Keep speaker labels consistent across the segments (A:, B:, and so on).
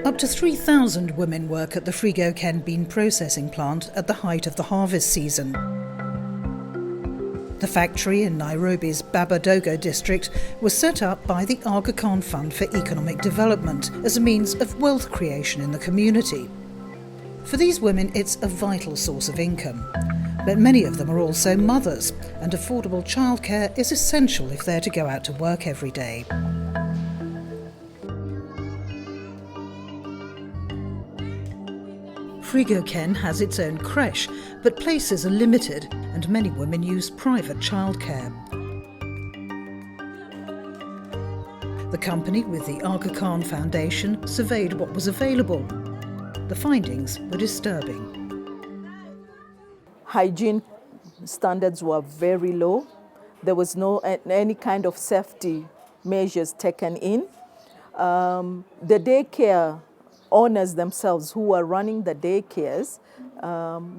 A: Up to 3,000 women work at the Frigo-Ken bean processing plant at the height of the harvest season. The factory in Nairobi's Dogo district was set up by the Aga Khan Fund for Economic Development as a means of wealth creation in the community. For these women, it's a vital source of income. But many of them are also mothers, and affordable childcare is essential if they're to go out to work every day. Frigo-Ken has its own creche, but places are limited and many women use private childcare. The company, with the Aga Khan Foundation, surveyed what was available. The findings were disturbing.
B: Hygiene standards were very low. There was no any kind of safety measures taken in. The daycare owners themselves who were running the daycares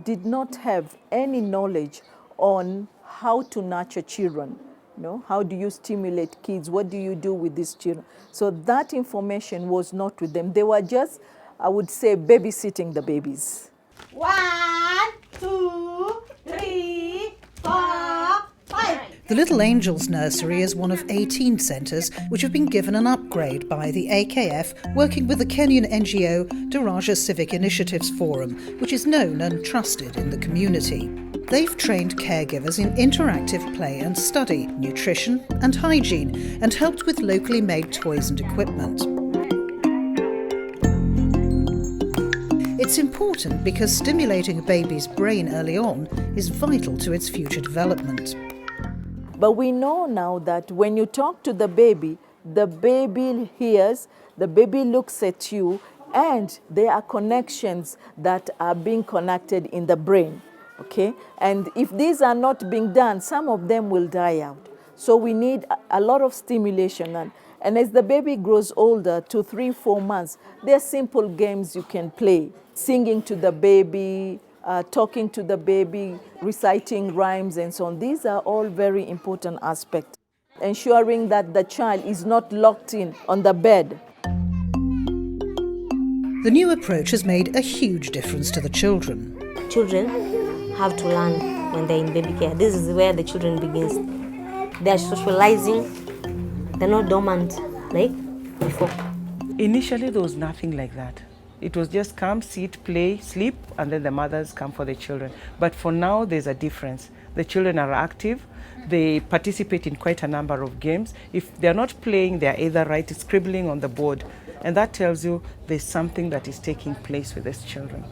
B: did not have any knowledge on how to nurture children. You know, how do you stimulate kids? What do you do with these children? So that information was not with them. They were just, I would say, babysitting the babies.
C: 1, 2, 3, 4, 5.
A: The Little Angels Nursery is one of 18 centres which have been given an upgrade by the AKF, working with the Kenyan NGO Daraja Civic Initiatives Forum, which is known and trusted in the community. They've trained caregivers in interactive play and study, nutrition and hygiene, and helped with locally made toys and equipment. It's important because stimulating a baby's brain early on is vital to its future development.
B: But we know now that when you talk to the baby hears, the baby looks at you, and there are connections that are being connected in the brain, okay? And if these are not being done, some of them will die out. So we need a lot of stimulation. And as the baby grows older, to 3, 4 months, there are simple games you can play. Singing to the baby, talking to the baby, reciting rhymes and so on. These are all very important aspects. Ensuring that the child is not locked in on the bed.
A: The new approach has made a huge difference to the children.
D: Children have to learn when they're in baby care. This is where the children begins. They are socializing. They're not dormant like before.
E: Initially, there was nothing like that. It was just come, sit, play, sleep, and then the mothers come for the children. But for now, there's a difference. The children are active. They participate in quite a number of games. If they're not playing, they're either scribbling on the board. And that tells you there's something that is taking place with these children.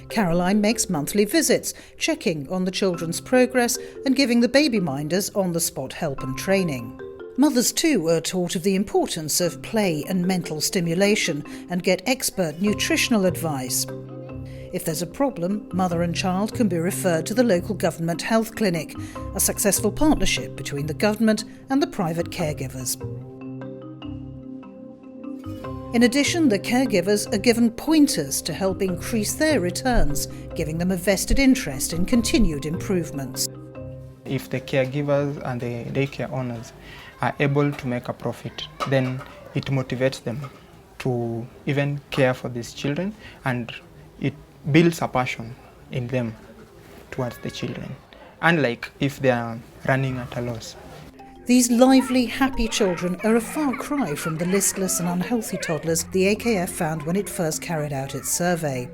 A: Caroline makes monthly visits, checking on the children's progress and giving the baby minders on-the-spot help and training. Mothers too are taught of the importance of play and mental stimulation and get expert nutritional advice. If there's a problem, mother and child can be referred to the local government health clinic, a successful partnership between the government and the private caregivers. In addition, the caregivers are given pointers to help increase their returns, giving them a vested interest in continued improvements.
F: If the caregivers and the daycare owners are able to make a profit, then it motivates them to even care for these children, and it builds a passion in them towards the children, unlike if they are running at a loss.
A: These lively, happy children are a far cry from the listless and unhealthy toddlers the AKF found when it first carried out its survey.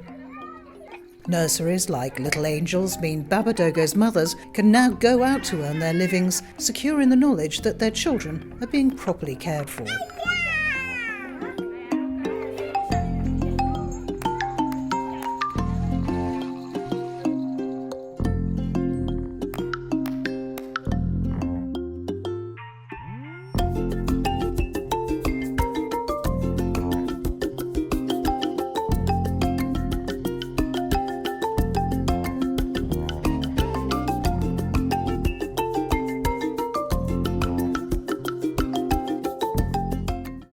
A: Nurseries like Little Angels mean Dogo's mothers can now go out to earn their livings, secure in the knowledge that their children are being properly cared for.